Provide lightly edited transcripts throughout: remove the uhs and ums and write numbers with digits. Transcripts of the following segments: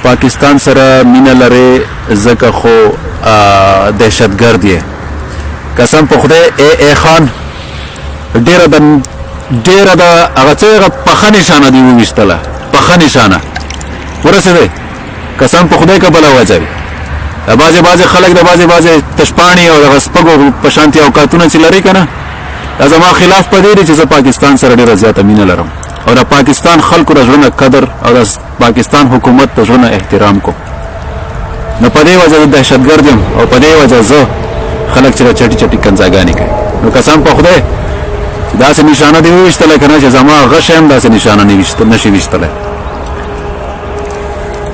پاکستان سره مینه لري ځکه خو دهشتګرد یې. قسم په خدای ای خان ډیره د هغه څه هغه پخه نشانه دی وویشتله، پخه نشانه ورسېدی. قسم په خدای که بله وجه وي. د بعضې خلک د بعضې تشپاڼې او دغه سپږو په شانتي اوقاتونه چې لري که نه، دا زما خلاف په دې دی چې زه پاکستان سره ډېره زیاته مینه لرم او د پاکستان خلکو د زړه نه قدر او د پاکستان حکومت د زړه نه احترام کو. نو په دې وجه زه دهشتګرد یم او په دې وجه زه خلک چې د چټي چټي کنځاګانې کوي. نو قسم په خدای داسې نشانه دې وویشتلی که نه چې زما غش یم داسې نشانه نشي ویشتلی.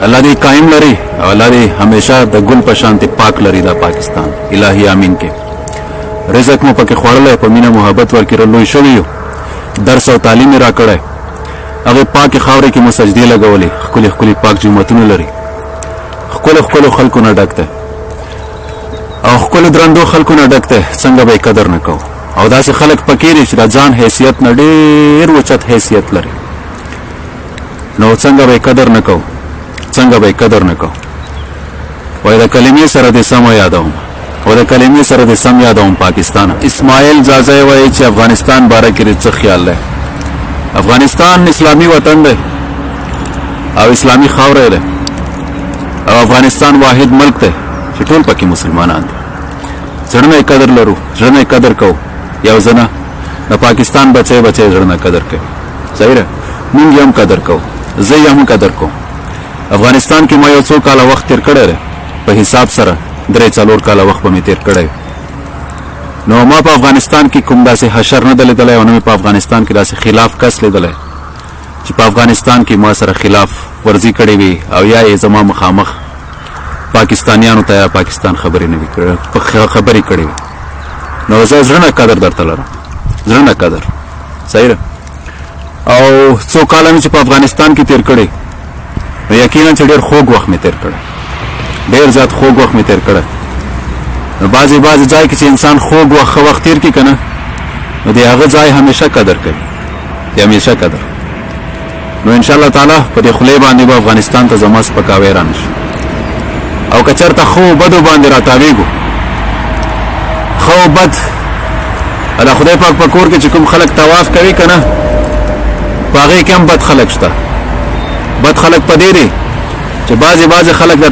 الله دې قائم لري او الله دې همیشه د ګل په شانتې پاک لري دا پاکستان. الهي امین کې رزق مو پکې خوړلی، په مینه محبت ورکې لوی شوي یو، درس او تعلیم یې راکړی، هغې پاکې خاورې کې مو سجدې لګولې، ښکلي ښکلي پاک جوماتونه لري، ښکلو خلکو نه ډک دی او ښکلو درندو خلکو نه ډک دی. څنګه به یې قدر نه کوو؟ او داسې خلک پکې دي چې د ځان حیثیت نه ډېر اوچت حیثیت لري. نو څنګه به یې قدر نه کوو؟ څنګه به یې قدر نه کوو؟ وایي د کلمې سره دې سم یادوم او د کلمې سره دې سم یادوم پاکستان. اسماعیل زازی وایي چې افغانستان باره کې دې څه خیال دی؟ افغانستان اسلامي وطن دی او اسلامي خاوره ده او افغانستان واحد ملک دی چې ټول پکې مسلمانان دي. زړه نه قدر لرو، زړه نه قدر کوو. یو ځنه د پاکستان بچی زړه نه قدر کوي. صحیح ده، مونږ یې هم قدر کوو، زه یې هم قدر کوم. افغانستان کې ما یو څو کاله وخت تیر کړی دی، په حساب سره 3-4 کاله وخت به مې تیر کړی. نو ما په افغانستان کې کوم داسې حشر نه دی لیدلی او نه مې په افغانستان کې داسې خلاف کس لیدلی چې په افغانستان کې ما سره خلاف ورزي کړې وي او یا یې زما مخامخ پاکستانیانو ته یا پاکستان خبرې نه وي خبرې کړې وي. نو زه زړه نه قدر درته لرم، زړه نه قدر. صحیح ده. او څو کاله مې چې په افغانستان کې تیر کړی، نو یقینا چې ډېر خوږ وخت مې تیر کړی، ډېر زیات خوږ وخت مې تیر کړی. نو بعضې ځای کې چې انسان خوږ وخت تیر کړي که نه، نو د هغه ځای همیشه قدر کوي، د همیشه قدر. نو انشاءالله تعالی په دې خولې باندې به افغانستان ته زما سپکاوی را نشي. او که چېرته ښه و بدو باندې راتاویږو، ښه و بد د خدای پاک په کور کې چې کوم خلک طواف کوي که نه، په هغې کې هم بد خلک شته. بد خلک په دې دی چې بعضې خلک د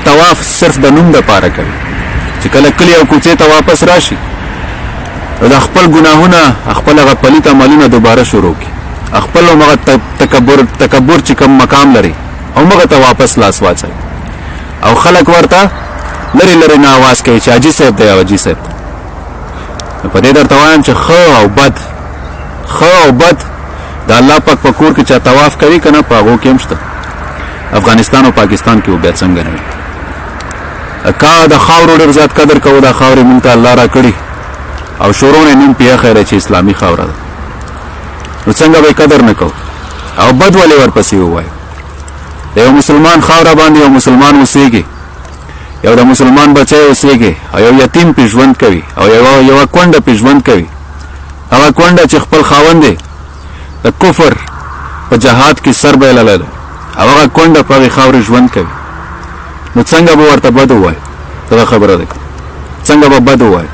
طواف صرف د نوم دپاره کوي، چې کله کلي او کوڅې ته واپس راشي نو د خپل ګناهونه، خپل هغه پلیت عملونه دوباره شروع کړي، خپل همغه تکبر چې کوم مقام لري همغه ته واپس لاس واچوي او خلک ورته لرې نه آواز کوي چې حاجي صاحب دی او حاجي صاحب. په دې درته وایم چې ښه او بد د الله پاک په کور کې چا طواف کوي که نه، په هغو کې هم شته. افغانستان او پاکستان کې بیا څنګه نه وي. کا د خاورو ډېر زیات قدر کوو، دا خاورې مونږ ته الله را کړي او شروع نه نوم پې ایښی دی چې اسلامي خاوره ده. نو څنګه به یې قدر نه کوو او بد ولې ورپسې ووایو؟ د یو مسلمان خاوره باندې یو مسلمان اوسېږي، یو د مسلمان بچی اوسېږي او یو یتیم پې ژوند کوي او یوه کونډه پې ژوند کوي. هغه کونډه چې خپل خاوند دی د کفر په جهاد کې سر بایللی دی او هغه کونډه په هغې خاورې ژوند کوي. نو څنګه به ورته بد ووایو؟ دغه خبره ده. څنګه به بد ووایو؟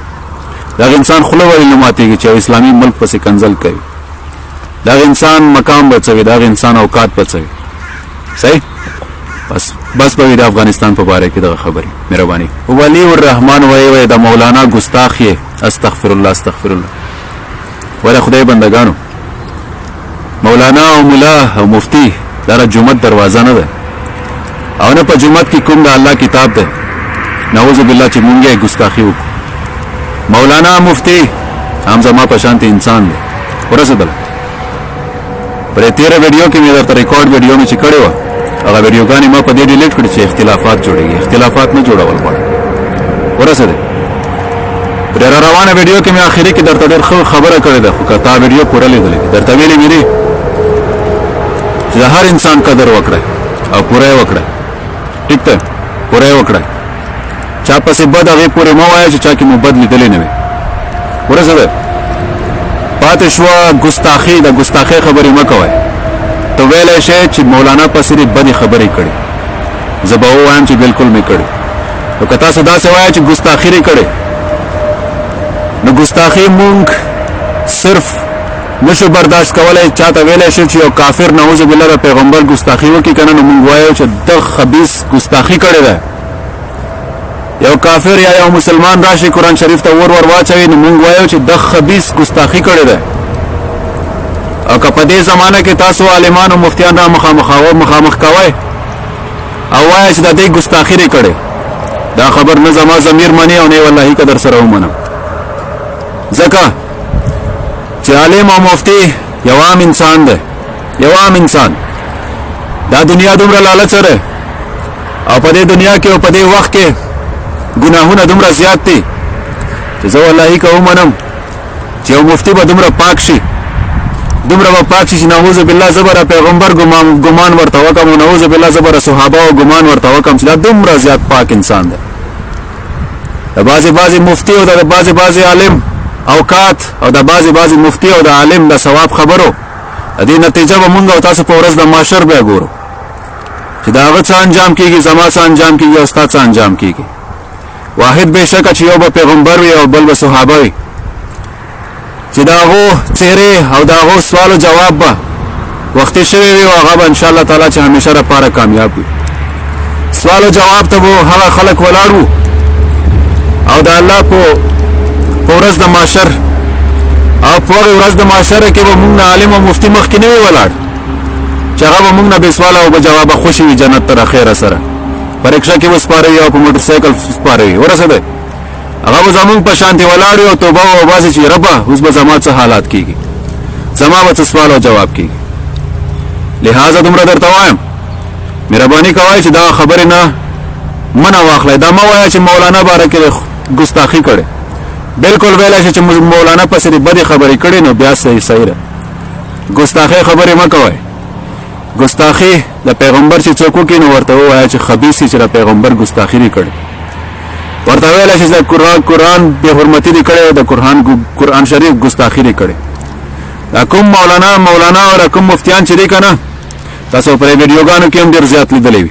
دغه انسان خوله ولې نه ماتېږي چې یو اسلامي ملک پسې کنځل کوي؟ دغه انسان مقام بچوي، دغه انسان اوقات بچوي. صحیح؟ بس به وي د افغانستان په باره کې دغه خبرې. مهرباني. ولی الرحمن وایي د مولانا ګستاخ یې، استغفرالله استغفرالله. ولی خدای بندګانو، مولانا او ملا او مفتی دا د جومات دروازه نه ده او نه په جومات کې کوم د الله کتاب ده. نعوذ بالله چې مونږ یې ګستاخي وکړو. مولانا مفتی هم زما په شانتې انسان دی. ورسېدله په دې تېره ویډیو کې مې درته ریکارډ ویډیو مې چې کړې وه، هغه ویډیوګانې ما په دې ډیلیټ کړي چې اختلافات جوړېږي. اختلافات نه جوړول غواړم. ورسېدې په ډېره روانه ویډیو کې مې آخري کې درته ډېر ښه خبره کړې ده، خو که تا ویډیو پوره لیدلې درته ویلې مې دي چې د هر انسان قدر وکړئ او پوره یې وکړئ. ټیک ده، پوره یې وکړئ. چا پسې بد هغې پورې مه وایه چې چا کې مو بد لیدلې نه وي. ورسېده پاتې شوه ګستاخي. د ګستاخۍ خبرې مه کوئ. ته ویلی شئ چې مولانا پسې دې بدې خبرې کړي زه به ووایم چې بالکل مې کړې. نو که تاسو داسې وایئ چې ګستاخي دې کړې، نو ګستاخي مونږ صرف نشو برداشت کولای. چاته ویلی شو چې یو کافر نعوذ بالله د پیغمبر ګستاخي وکړي که نه، نو مونږ وایو چې د خبیث ګستاخي کړې ده. یو کافر یا یو مسلمان راشي قرآن شریف ته ور واچوي، نو مونږ وایو چې د خبیث ګستاخي کړې ده. او که په دې زمانه کې تاسو عالمان او مفتیان را مخامخ کوئ او وایئ چې د دې ګستاخي دې کړې، دا خبر نه زما ضمیر مني او نه والله که در سره ومنم. ځکه چې عالم او مفتی یو عام انسان دی، یو عام انسان. دا دنیا دومره لالچ ده او په دې دنیا کې او په دې وخت کې ګناهونه دومره زیات دي چې زه والله که ومنم چې یو مفتی به دومره پاک شي، دومره به پاک شي چې نعوذ بالله زه به پیغمبر ګمان ورته وکړم او نعوذ بالله زه به صحابه او ګمان ورته وکړم چې دا دومره زیات پاک انسان دی. د بعضې مفتی او د بعضې عالم اوقات او د بعضې مفتی او د عالم د ثواب خبرو د دې نتیجه به مونږ او تاسو په ورځ د محشر بیا ګورو چې د هغه څه انجام کېږي، زما څه انجام کېږي او ستا څه انجام کېږي. واحد بېشکه چې یو به پیغمبر وي او بل به صحابه وي، چې د هغو څهرې او د هغو سوال و جواب به وختي شوی وي او هغه به انشاءالله تعالی چې همیشه لپاره کامیاب وي. سوال و جواب ته به هغه خلک ولاړ وو او د الله په ورځ د محشر او په هغې ورځ د محشره کې به مونږ نه عالم او مفتي مخکې نه وي ولاړ چې هغه به مونږ نه بې سواله او به جوابه خوشي وي جنت ته راخیره سره. په رکشه کې به سپاره وي او په موټرسایکل سپاره وي، ورسېدی هغه به زمونږ په شانتې ولاړ وي او توبه وباسي چې ربه اوس به زما څه حالات کېږي، زما به څه سوال او جواب کېږي. لہذا دومره درته وایم مهرباني کوئ چې دا خبرې نه منه واخلئ. دا مه وایه چې مولانا باره کې ګستاخي کړې. بالکل ویلی شي چې مولانا پسې دې بدې خبرې کړې نو بیا صحیح ده. ګستاخي خبرې مه کوئ. ګستاخي د پیغمبر چې څوک وکړي نو ورته ووایه چې خبیث چې د پیغمبر ګستاخي دې کړې. ورته ویلی شي چې د قرآن بې حرمتي دې کړې او د قرآن شریف ګستاخي دې کړې. دا کوم مولانا او کوم مفتیان چې دي که نه، تاسو پر ویډیوګانو کې هم ډېر زیات لیدلی وي،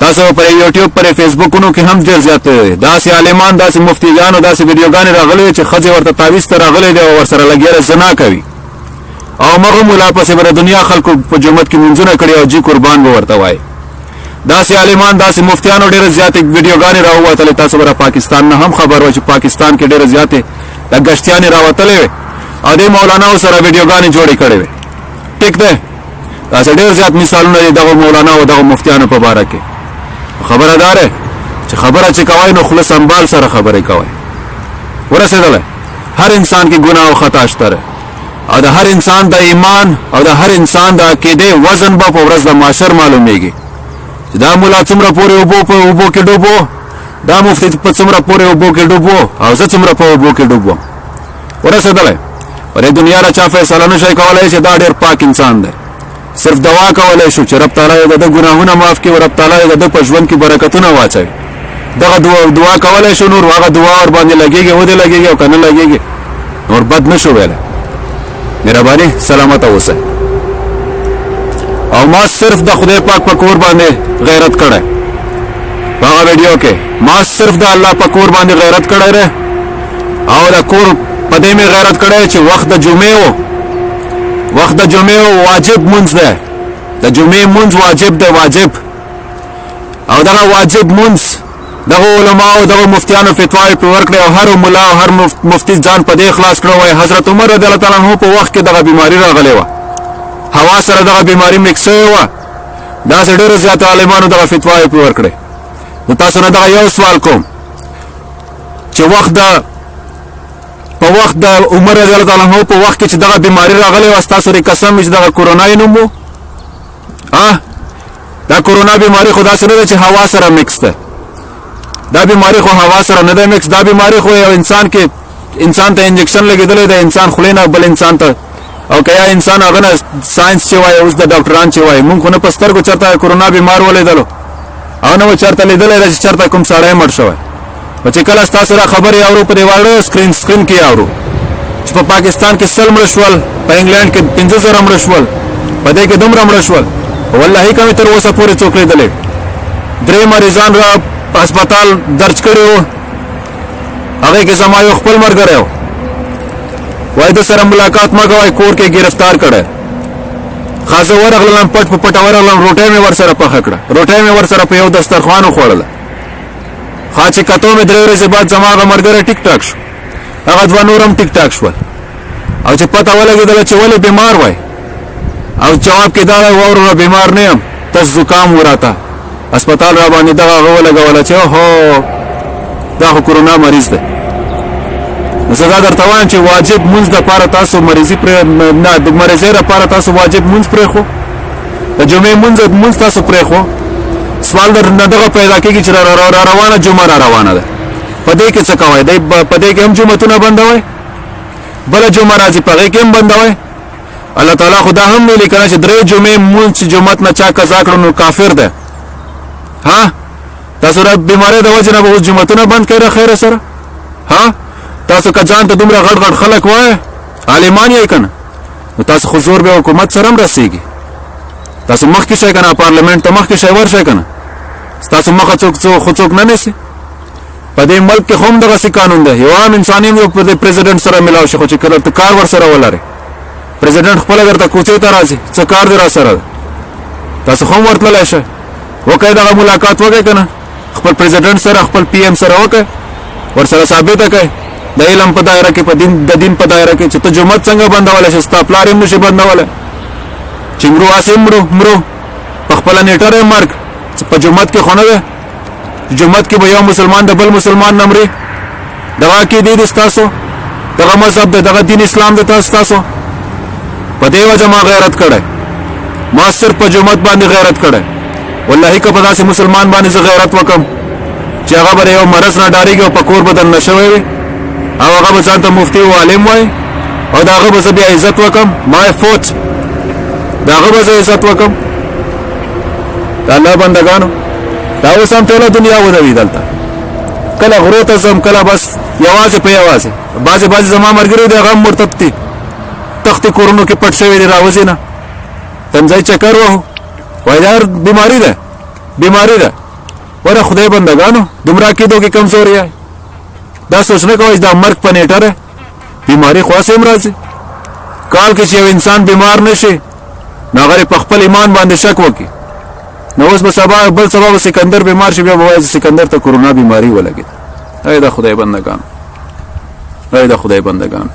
تاسو پر یوټیوب پر فیسبوکونو کې هم ډېر زیات داسې عالمان داسې مفتیګان او داسې ویډیوګانې راغلي چې ښځې ورته تعویض ته راغلی دی او ورسره لګیا زنا کوي او مغه ملا پسې به د دنیا خلکو په جومات کې منځونه کړي او جي قربان به ورته وایي. داسې عالمان داسې مفتیانو ډېرې زیاتې ویډیوګانې راووتلې. تاسو به پاکستان نه هم خبر وه چې پاکستان کې ډېرې زیاتې د ګشتیانې راوتلې وې او دې مولاناو سره ویډیوګانې جوړې کړې وې. ټیک دی، داسې ډېر زیات مثالونه دي دغه مولانا او دغه مفتیانو په باره کې. خبره داره چې خبره چې کوئ نو خوله سنبال سره خبرې کوئ. ورسېدلی هر انسان کې ګناه او خطا شته او د هر انسان د ایمان او د هر انسان د عقیدې وزن به په ورځ د محشر معلومیږي چې دا مولا څومره پورې اوبو کې ډوبو، دا مفتي په څومره پورې اوبو کې ډوبو او زه څومره په اوبو کې ډوبو. ورسېدلی په دې دنیا را چا فیصله نشئ کولی چې دا ډېر پاک انسان دی. صرف دعا کولی شو چې رب تعالی یې د ده ګناهونه معاف کړي او رب تعالی یې د ده په ژوند کې برکتونه واچوي. دغه دعا کولی شو، نور هغه دعا ورباندې لګېږي ودې لګېږي او که نه لګېږي نور بد نه شو ویلی. مهرباني سلامته اوسئ. او ما صرف د خدای پاک په کور باندې غیرت کړی په هغه ویډیو کې، ما صرف د الله په کور باندې غیرت کړی دی او د کور په دې مې غیرت کړی چې وخت د جمعې واجب مونځ دی. د جمعې مونځ واجب دی، واجب. او دغه واجب مونځ دغه علماء او دغه مفتیانو فتواوې پرې ورکړې او هر ملا او هر مفتی ځان په دې خلاص کړی وایي حضرت عمر رضی الله تعالی عنه په وخت کې دغه بیماري راغلی وه، هوا سره دغه بیماري مکس شوې وه. داسې ډېرو زیاتو عالمانو دغه فتواوې پرې ورکړې. نو تاسو نه دغه یو سوال کوم چې په وخت د عمر رضی الله تعالی عنه په وخت کې چې دغه بیماري راغلی وه، ستاسو دې قسم وي چې دغه کورونا یې نوم و؟ دا کورونا بیماري خو داسې نه ده چې هوا سره مکس ده. دا بیماری خو هوا سره نه ده مکس. دا بیماری خو یو انسان ته انجکشن لګېدلی دی، انسان خولې نه بل انسان ته، او که یا انسان هغه نه ساینس چې وایي اوس د ډاکټران چې وایي مونږ خو نه په سترګو چېرته کورونا بیمار ولیدلو او نه و چېرته لیدلی ده چې چېرته کوم سړی مړ شوی. خو چې کله ستاسو را خبرې اورو په دې واړه سکرین کې اورو چې په پاکستان کې 100 مړه شول، په انګلینډ کې 15,000 مړه شول، په دې کې دومره مړه شول، والله کومې تر اوسه پورې څوک لیدلی درې مریضان را هسپتال درج کړي وو هغه کې زما یو خپل ملګری و وای د سره ملاقات ما کوي کور کې گرفتار کړه خاصه ورغلم پټ په پټ ورغلم روټه مې ور سره پخه کړه روټه مې ور سره په یو دسترخوان خوړله خاصه کته مې درې ورځې بعد زما هغه ملګری ټیک ټاک شو هغه دوه نورم ټیک ټاک شو او چې پته ولګېدله چې ولې بیمار وای او جواب کې دا وره بیمار نه یم تاسو زکام وراته هسپتال را باندې دغه ولګوله چې هو دا خو کورونا مریض دی زه دا درته وایم چې واجب مونځ دپاره تاسو مریضي پرې نه د مریضۍ دپاره تاسو واجب مونځ پرېښو د جمعې مونځ تاسو پرېښو سوال در نه دغه پیدا کېږي چې را روانه جمعه را روانه ده په دې کې څه کوئ په دې کې هم جمعتونه بندوئ بله جمعه راځي په هغې کې هم بندوئ الله تعالی خو دا هم ویلي که نه چې درې جمعې مونځ چې جومات نه چا قضا کړو نو کافر دی ها تاسو را بیمارۍ د وجې نه به اوس جوماتونه بند کړئ خیره سره ها تاسو که ځان ته دومره غټ غټ خلک وایه عالمان یې که نه نو تاسو خو زور به حکومت سره هم رسېږي تاسو مخکې شئ که نه پارلمنټ ته مخکې شئ ورشئ که نه ستاسو مخه څوک نه نیسي په دې ملک کې خو هم دغسې قانون دی یو عام انسان هم په دې پریزیډنټ سره میلاو شي خو چې کله ته کار ورسره ولرې پریزیډنټ خپله درته کوڅې ته راځي څه کار دی را سره ده تاسو خو هم ورتللی شئ وکئ دغه ملاقات وکئ که نه خپل پریزیډنټ سره خپل پي ایم سره وکئ ورسره ثابته کئ د علم په دایره کې د دین په دایره کې چې ته جومات څنګه بندولی شې ستا پلار هم نشي بندولی چې مرو هسې مرو په خپله نیټه دی مرګ په جومات کې خو نه دی جومات کې به یو مسلمان د بل مسلمان نه مري دغه عقیدې دي ستاسو دغه مذهب دی دغه دین اسلام دی ستاسو په دې وجه ما غیرت کړی ما صرف په جومات باندې غیرت کړی والله که په داسې مسلمان باندې زه غیرت وکړم چې هغه به د یو مرض نه ډارېږي او په کور به دننه شوی وي او هغه به ځان ته مفتي و عالم وایي او د هغه به زه بیا عزت وکړم مای فوت د هغه به زه عزت وکړم د الله بندګانو دا اوس هم ټوله دنیا ودوي دلته کله غرو ته ځم کله بس یوازې په یوازې بعضې زما ملګري دی هغه هم مرتد دي تختې کورونو کې پټ شوي دي راوځي نه تنځای چکر وهو وایي دا بیماري ده وره خدای بندګانو دومره عقیدو کې کمزوري یې دا سوچ نه کوئ دا مرګ په نیټه دی بیماري خو هسې هم راځي کال کې چې یو انسان بیمار نه شي نو هغه په خپل ایمان باندې شک وکړي نو اوس به بل سبا به سکندر بیمار شي بیا به وایي سکندر ته کورونا بیماري ولګېده ای د خدای بندګانو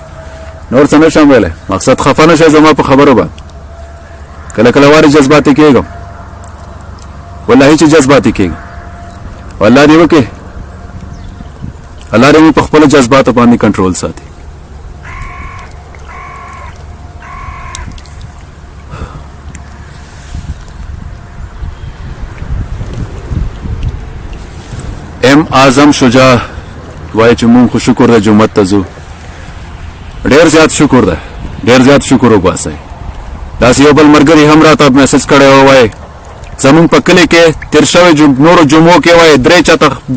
نور څه نشم ویلی مقصد خفه نه شئ زما په خبرو باندې کله وارې جذباتي کېږم والله چې جذباتي کېږم الله دې وکړي الله دې موږ په خپلو جذباتو باندې کنټرول ساتي اعظم شجاع وایي چې مونږ خو شکر دی جومات ته ځو ډېر زیات شکر دی ډېر زیات شکر وباسئ داسې یو بل ملګري هم راته میسج کړی و وایي زمونږ په کلي کې تېر شوی نورو جمعو کې وایي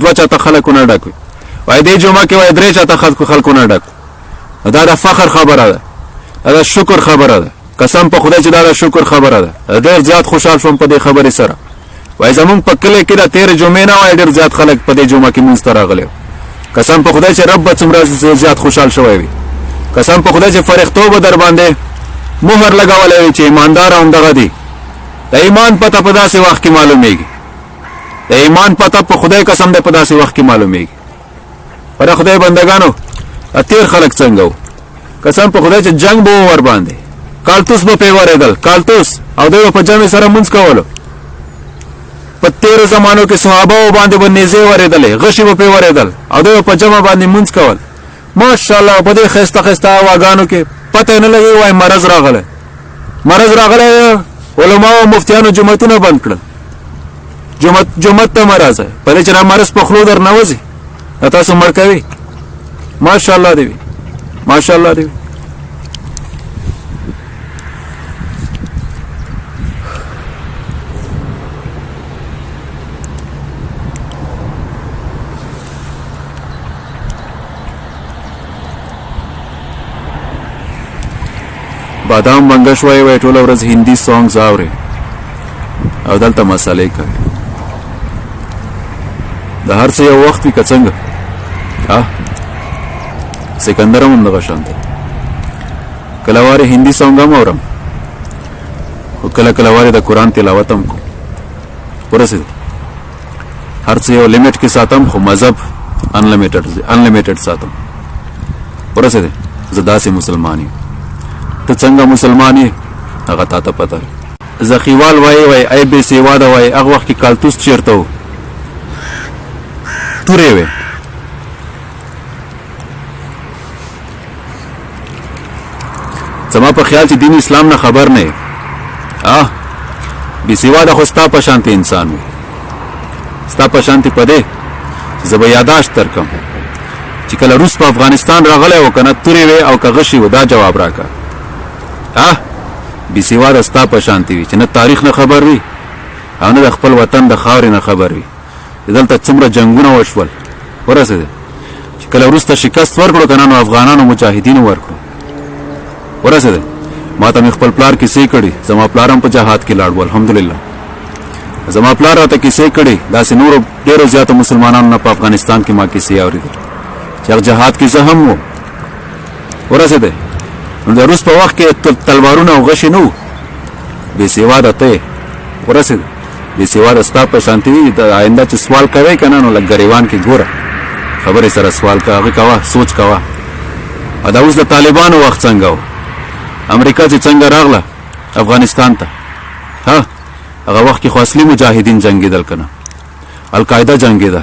دوه چاته خلک ونه ډک وي وایي دې جمعه کې وایي درې چاته خلک ونه ډک دا د فخر خبره ده دا د شکر خبره ده قسم په خدای چې دا د شکر خبره ده ډېر زیات خوشحال شوم په دې خبرې سره وایي زمونږ په کلي کې د تېرې جمعې نه وایي ډېر زیات خلک په دې جمعه کې مونځ ته راغلي قسم په خدای چې رب به څومره زیات خوشحال شوی وي قسم په خدای چې فرښتو به در باندې مهر لګولی وي چې ایماندار هم دغه دي د ایمان پته په داسې وخت کې معلومیږي د ایمان پته په خدای قسم دی په داسې وخت کې معلومیږي پر خدای بندګانو تېر خلک څنګه وو قسم په خدای چې جنگ به ور باندې کالتوس به پې ورېدل کالتوس او دوی به په جمع سره مونځ کولو په تیرو زمانو کې صحابه باندې به نیزې ورېدلې غشي به پې ورېدل او دوی به په جمع باندې مونځ کول ماشاءالله په دې ښایسته ښایسته هواګانو کې پته یې نه لګي وایي مرض راغلی علماو او مفتیانو جوماتونه بند کړل جومات ته مه راځئ په دې چې دا مرض په خولو در نوځي تاسو مړ کوي ماشاءالله دې وي ماشاءالله دې وي بادام منګش وایي ټوله ورځ هندي سانګز اوري او دلته مسالې کوي د هر څه یو وخت وي که څنګه سکندر هم همدغه شان دی کله وارې هندي سونګ هم اورم خو کله کله وارې د قرآن تلاوت هم کوم ورسېد هر څه یو لیمټ کې ساتم خو مذهب انلیمیټډ ساتم ورسېد زه داسې مسلمان یم ته څنګه مسلمان یې هغه تا ته پته زخیوال وایي ای بې سېواده وایي هغه وخت کې کالتوس چېرته و تورې وې زما په خیال چې دین اسلام نه خبر نه یې بې سېواده خو ستا په شانتې انسان و ستا په شانتې په دی چې زه به یاداشت درکړم چې کله روس په افغانستان راغلی و که نه تورې وې او که غشي و دا جواب راکړه بې سېواده ستا په شانتې وي چې نه تاریخ نه خبر وي او نه د خپل وطن د خاورې نه خبر وي دلته څومره جنګونه وشول ورسېده چې کله وروسته شکست ورکړو که نه نو افغانانو مجاهدینو ورکړو ورسېده ما ته مې خپل پلار کیسې کړي زما پلار هم په جهاد کې لاړ و الحمدلله زما پلار راته کیسې کړي داسې نورو ډېرو زیاتو مسلمانانو نه په افغانستان کې ما کیسې اورېدې چې هغه جهاد کې زه هم و ورسېده نو د روس په وخت کې تلوارونه او غشې نه و بې سېواده ته یې ورسېده بې سېواده ستا په شانتې وي د آینده چې سوال کوې که نه نو لږ ګریوان کې ګوره خبرې سره سوال کوه هغې کوه سوچ کوه او دا اوس د طالبانو وخت څنګه و امریکا چې څنګه راغله افغانستان ته هغه وخت کې خو اصلي مجاهدین جنګېدل که نه القاعده جنګېده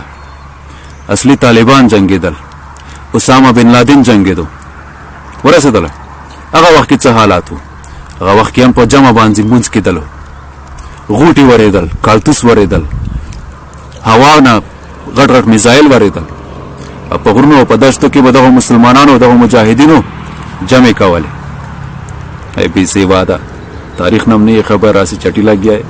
اصلي طالبان جنګېدل اسامه بن لادن جنګېدو ورسېدله هغه وخت کې څه حالات و هغه وخت کې هم په جمع باندې لمونځ کېدلو غوټې ورېدل کالتوس ورېدل هوا نه غټ غټ میزایل ورېدل او په غرونو او په دشتو کې به دغه مسلمانانو دغه مجاهدینو جمع کولې ای بې سېواده تاریخ نه هم نه یې خبر راسې چټي لګیا یې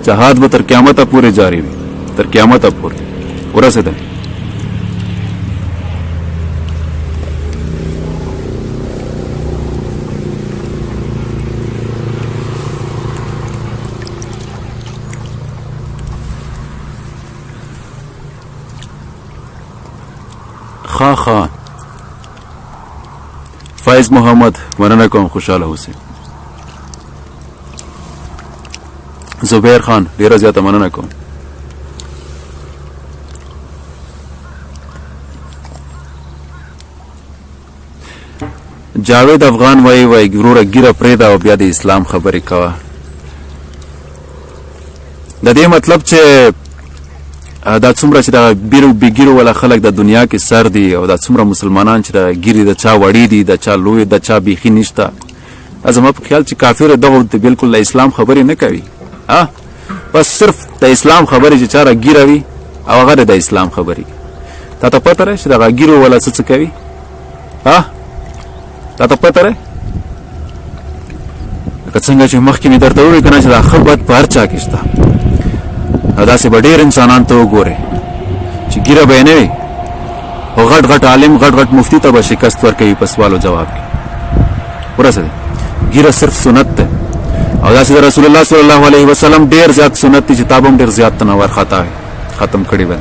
جهاد به تر قیامته پورې جاری وي تر قیامته پورې ورسېده خا فایز محمد مننه کوم خوشحاله اوسئ زبیر خان ډیره زیاته مننه کوم جاوید افغان وای وروره ګیره پرېږده او بیا د اسلام خبرې کوه د دې مطلب چې دا څومره چې د بېګیرو والا خلک د دنیا کې سر دي او دا څومره مسلمانان چې د ګیرې د چا وړې دي د چا لوی د چا بیخي نشته زما په خیال چې کافر دغه بالکل د اسلام خبرې نه کوي بس صرف د اسلام خبرې چې چا را ګیره وي او هغه د اسلام خبرې تا ته پته رهي چې دغه ګیرو والا څه کوي تا ته پته رهي لکه څنګه چې مخکې مې درته وویل که نه چې دا ښه بد په هر چا کې شته او داسې به ډېر انسانان ته وګورئ چې ګیره به یې نه وي خو غټ غټ عالم غټ غټ مفتي ته به شکست ورکوي په سوال او جواب کې ورسېده ګیره صرف سنت ده او داسې د رسول الله صلی الله علیه وسلم ډېر زیات سنت دي چې تا به هم ډېر زیات تنور ختم کړي به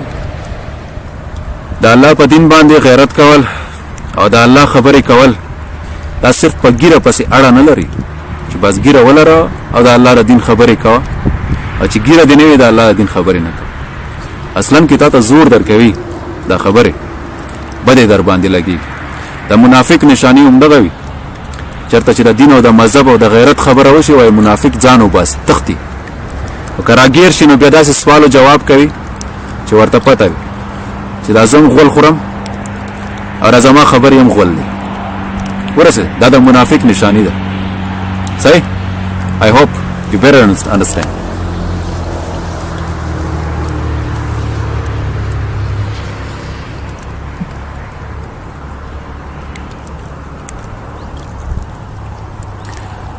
د الله په دین باندې غیرت کول او د الله خبرې کول دا صرف په ګیره پسې اړه نه لري چې بس ګیره ولره او د الله د دین خبرې کوه او چې ګیره دې نه وي د الله د دین خبرې نه کوه اصلا کې تا ته زور درکوي دا خبرې بدې در باندې لګي د منافق نشانی هم دغه وي چېرته چې د دین او د مذهب او د غیرت خبره وشي وایي منافق ځان وباسي تښتي او که راګیر شي نو بیا داسې سوال او جواب کوي چې ورته پته وي چې دا زه هم غول خورم او دا زما خبرې هم غول دي ورسېد دا د منافق نشانی ده صحیح I hope you better understand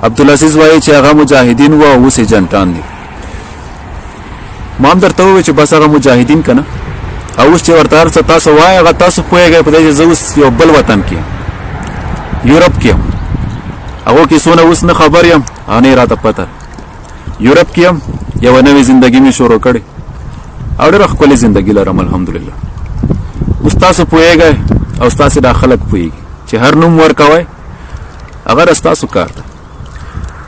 عبدالعزیز وایي چې هغه مجاهدین و او اوس یې جنټان دي ما هم درته وویل چې بس هغه مجاهدین که نه او اوس چې ورته هر څه تاسو وایي هغه تاسو پوهېږئ په دې چې زه اوس یو بل وطن کې یم یورپ کې یم هغو کې څونه اوس نه خبر یم او نه یې راته پته یورپ کې هم یو نوې زندگی مې شروع کړې او ډېره ښکلې زندگی لرم الحمدلله. اوس تاسو پوهېږئ او ستاسې دا خلک پوهېږي چې هر نوم ورکوئ هغه ستاسو کار ده.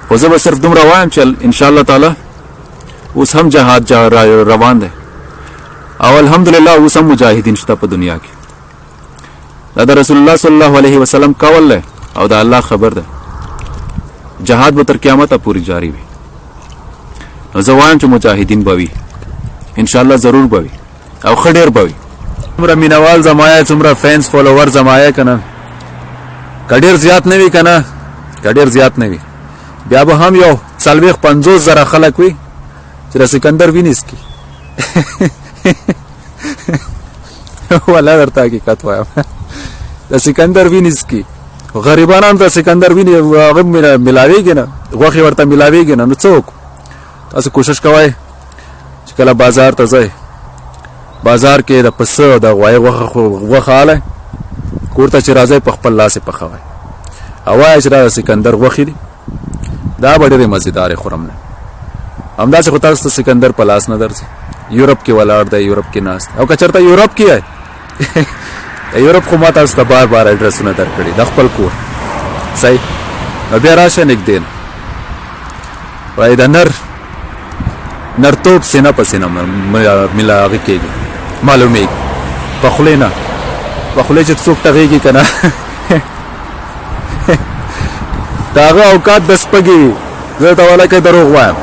خو زه به صرف دومره وایم چې انشاءالله تعالی اوس هم جهاد روان دی او الحمدلله اوس هم مجاهدین شته په دنیا کې. دا د رسول الله صلی الله علیه وسلم قول دی او د الله خبر ده. جهاد به تر قیامته پورې جاری وي. نو زه وایم چې مجاهدین به وي انشاءالله ضرور به وي او ښه ډېر به وي. څومره مینوال زما یې څومره فینس فالوور زما یې که نه که ډېر زیات نه وي که نه که ډېر زیات نه وي بیا به هم یو 40-50 خلک وي چې د سکندر وینې څکي. والله درته حقیقت وایم د سکندر وینې څکي. غریبانو ته سکندر وینې هغه ملاویږي نه غوښې ورته ملاویږي نه. نو څه وکړو؟ تاسو کوشش کوئ چې کله بازار ته ځئ بازار کې د پسه او د غوایي غوښه هالی کور ته چې راځئ په خپل لاس یې پخوئ او وایئ چې دا د سکندر غوښې دي دا به ډېرې مزېدارې خورم نه. همداسې خو تاسو ته سکندر په لاس نه درځي. یورپ کې ولاړ دی یورپ کې ناست او که چېرته یورپ کې یې د یورپ خو ما تاسو ته بار بار اډرسونه درکړي د خپل کور صحیح. نو بیا راشه نږدې نه وایي د نرتوب سینه په سینه هغې کېږي معلومېږي په خولې نه په خولې چې څوک ټغېږي که نه د هغه اوقات د سپږې وي. زه ته ولکه دروغ وایم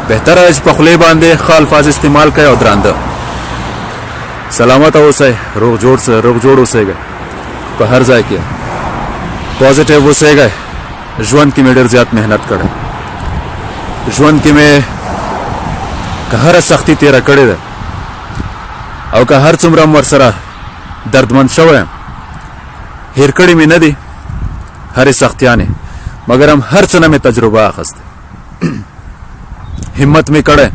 بهتره ده چې په خولې باندې ښه الفاظ استعمال کوئ او درانده. سلامت اوسئ روغ جوړ اوسئ په هر ځای کې پازیټیو اوسئ. ژوند کې مې ډېر زیات محنت کړی ژوند کې مې که هره سختي تېره کړې ده او که هر څومره هم ورسره دردمند شوی یم هېر کړې مې نه دي هرې سختیانې مګر هم هر څه نه مې تجربه اخیسته. همت مې کړی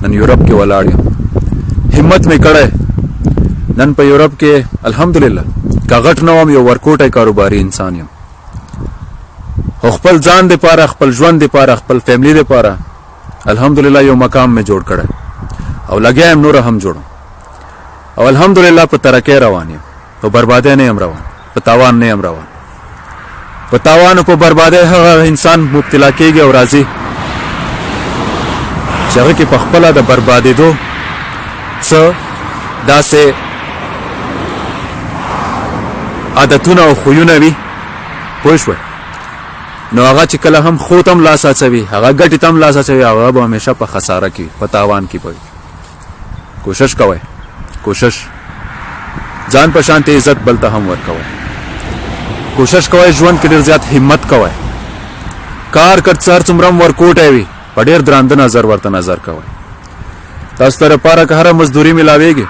نن یورپ کې ولاړ یم. همت مې کړی نن په یورپ کې الحمدلله که غټ نه وم یو ورکوټی کاروباري انسان یم. خو خپل ځان دپاره خپل ژوند دپاره خپل فیملی دپاره الحمدلله یو مقام مې جوړ کړی او لګیا یم نوره هم جوړم او الحمدلله په ترقۍ روان یم. په بربادۍ نه یم روان په تاوان نه یم روان. په تاوان او په بربادۍ هغه انسان مبتلا کېږي او راځي چې هغه کې په خپله د بربادېدو څه داسې عادتونه او خویونه وي پوه شوئ نو هغه چې کله هم ښو ته هم لاس اچوي هغه ګټې ته هم لاس اچوي هغه به همیشه په خساره کې په تاوان کې به وي. کوشش کوئ کوشش ځان په شانتې عزت بل ته هم ورکوئ. کوشش کوئ ژوند کې ډېر زیات همت کوئ. کار کړ هر څومره هم ورکوټی وي په ډېر درانده نظر ورته نظر کوئ. تاسو ته لپاره که هره مزدوري میلاویږي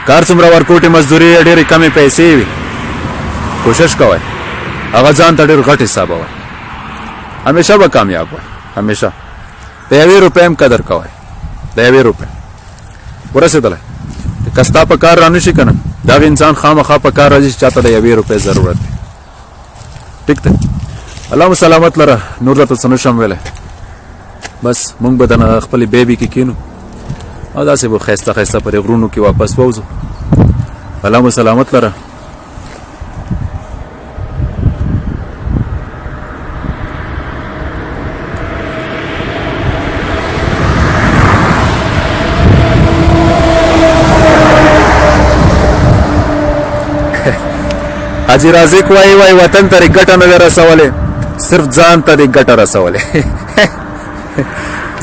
که هر څومره ورکوټې مزدوري ډېرې کمې پیسې وي کوشش کوئ هغه ځان ته ډېر غټ حسابوئ همیشه به کامیاب وئ. همیشه د 1 روپۍ هم قدر کوئ د 1 روپۍ ورسېدلی که ستا په کار رانشي که نه د هغې انسان خامخا په کار راځي چې چاته د 1 روپۍ ضرورت دی. ټیک دی الله مو سلامت لره نور درته څه نشم ویلی. بس مونږ به د خپلې بیبي کې کینو او داسې به ښایسته ښایسته په دې غرونو کې واپس ووځو. الله مو سلامت لره. حاجی رازق وای وطن ته ګټه نه رسولې صرف ځان ته ګټه رسولې.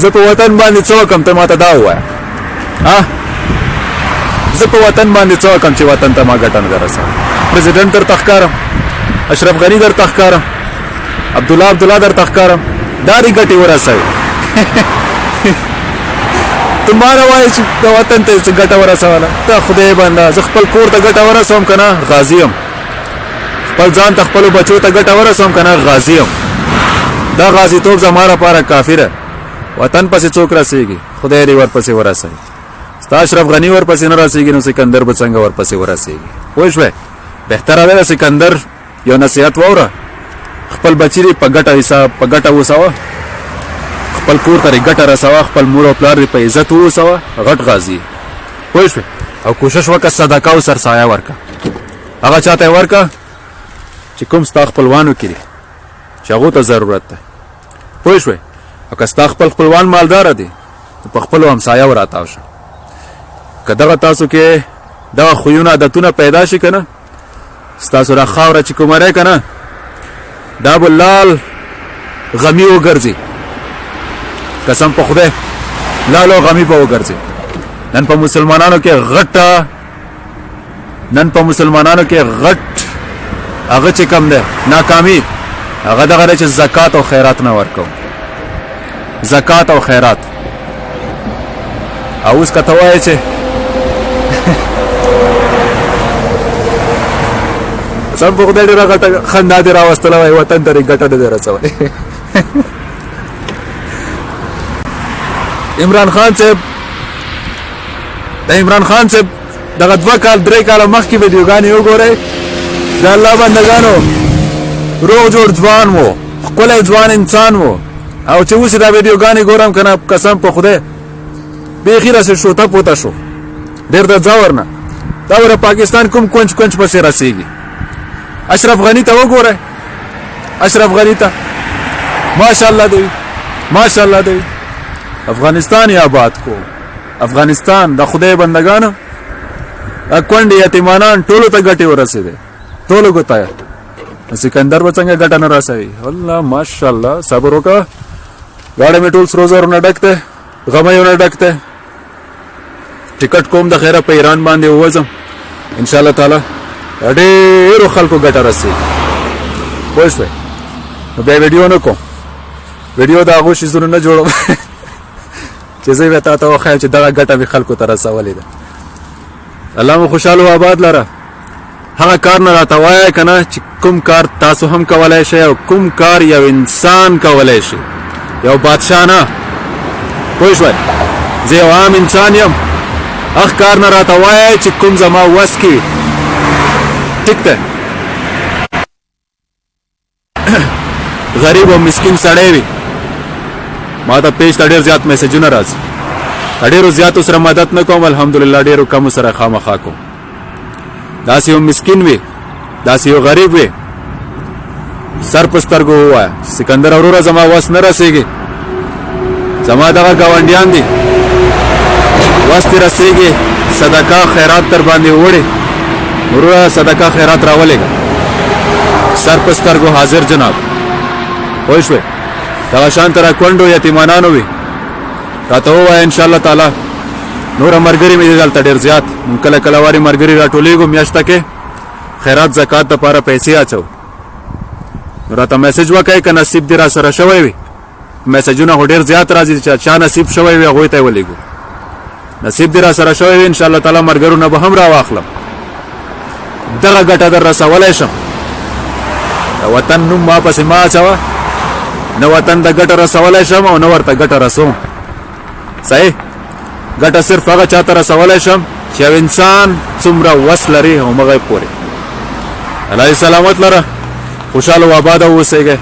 زه په وطن باندې څه وکړم ته ماته دا ووایه زه په وطن باندې څه وکړم چې وطن ته ما ګټه نه رسوم. پرزیدنټ درته ښکارم اشرف غني درته ښکارم عبدالله درته ښکارم دا دې ګټې ورسوي. ته ما نه وایې چې د وطن ته څه ګټه ورسوله ته خدای بنده زه خپل کور ته ګټه ورسوم که نه غازي یم. خپل ځان ته خپلو بچو ته ګټه ورسوم که نه غازي یم. دا غازیتوب زما لپاره کافي ده. وطن پسې څوک رسېږي خدای دې ورپسې ورسوي. ستا اشرف غني ورپسې نه رسېږي نو سکندر به څنګه ورپسې ورسېږي پوه شوې. بهتره ده د سکندر یو نصیحت واوره خپل بچی دی په ګټه حساب په ګټه وسوه خپل کور ته ګټه رسوه خپل مور او پلار دی په عزت وسوه غټ غازی پوه شوې او کوشش وکړه صدقه او سرسایه ورکړه هغه چاته ورکړه چې کوم ستا خپلوانو کې دي چې هغو ته ضرورت ده پوه شوې او که ستا خپل خپلوان مالداره دي په خپلو همسایه وراتاو شه که دغه تاسو کې دغه خویونه عادتونه پیدا شي که نه ستاسو دا خاوره چې کومری که نه دا به لال غمی وګرځي قسم په خدای لال او غمی به وګرځي نن په مسلمانانو کې غټ هغه چې کم ده ناکامي هغه دغه دی چې زکات او خیرات نه ورکو زکات او خیرات او اوس که ته وایې چې سم په خدای ډېره غټه خندا دې راوستله وای وطن ته ګټه نه دی رسولی عمران خان صاحب دغه 2 کال 3 کاله مخکې ویډیوګانې وګورئ د الله بندګانو روغ جوړ ځوان و ښکلی ځوان انسان و او چې اوس دا ویډیوګانې ګورم که نه قسم په خدای بیخي راسې شوته پوته شو ډېر د ځور نه دا وره پاکستان کوم کونج پسې رسېږي اشرف غني ته وګورئ اشرف غني ته ماشاءالله دی افغانستان یې آباد کو افغانستان د خدای بندگانو کونډې یتیمانان ټولو ته ګټې ورسېدې ټولو ګوتایه سکندر به څنګه ګټه نه رسوي الله ماشاءالله صبر وکړه غاړه مې ټول سرو زرو نه ډک دی غمیو نه ډک دی ټکټ کوم د خیره په ایران باندې ووځم انشاءالله تعالی ډېرو خلکو ګټه رسېږي پوه شوې نو بیا ویډیو نه کوم ویډیو د هغو شیزونو نه جوړوم چې زه به تا ته وښایم چې دغه ګټه مې خلکو ته رسولې ده الله مو خوشحاله و آباد لره هغه کار نه راته وایه که نه چې کوم کار تاسو هم کولی شئ او کوم کار یو انسان کولی شي یو بادشاه نه پوه شوئ زه یو عام انسان یم هغه کار نه راته وایه چې کوم زما وس کې وي ټیک ده غریب او مسکین سړی وي ما ته پیج ته ډېر زیات میسجونه راځي ډېرو زیاتو سره مدد نه کوم الحمدلله ډېرو کمو سره خامخا کوم داسې یو مسکین وي داسې یو غریب وي سر په سترګو ووایه سکندر وروره زما وس نه رسېږي زما دغه ګاونډیان دي وس دې رسېږي صدقه خیرات در باندې وړې وروره صدقه خیرات راولېږه سر په سترګو حاضر جناب پوه شوې دغه شانته را کونډو یتیمانانو وي راته ووایه انشاءالله تعالی نوره ملګري مې دي دلته ډېر زیات مونږ کله کله وارې ملګري راټولېږو میاشته کې خیرات زکات دپاره پیسې اچو نو راته میسج وکړئ که نصیب دې را سره شوی وي میسجونه خو ډېر زیات راځي چې چا نصیب شوی وي هغوی ته یې ولېږو نصیب دې را سره شوی وي انشاءالله تعالی ملګرو نه به هم راواخلم دغه ګټه در رسولی شم د وطن نوم ما پسې مه اچوه نه وطن ته ګټه رسولی شم او نه ورته ګټه رسوم صحیح ګټه صرف هغه چاته رسولی شم چې یو انسان څومره وس لري همغه یې پورې الله دې سلامت لره خوشحاله و آباده واوسئ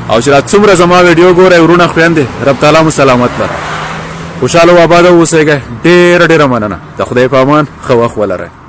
او چې را څومره زما ویډیو ګورئ ورونه خویندې رب تعالی مو سلامت لره خوشحاله و آباده واوسئ ډېره ډېره مننه د خدای په امان ښه وخت ولرئ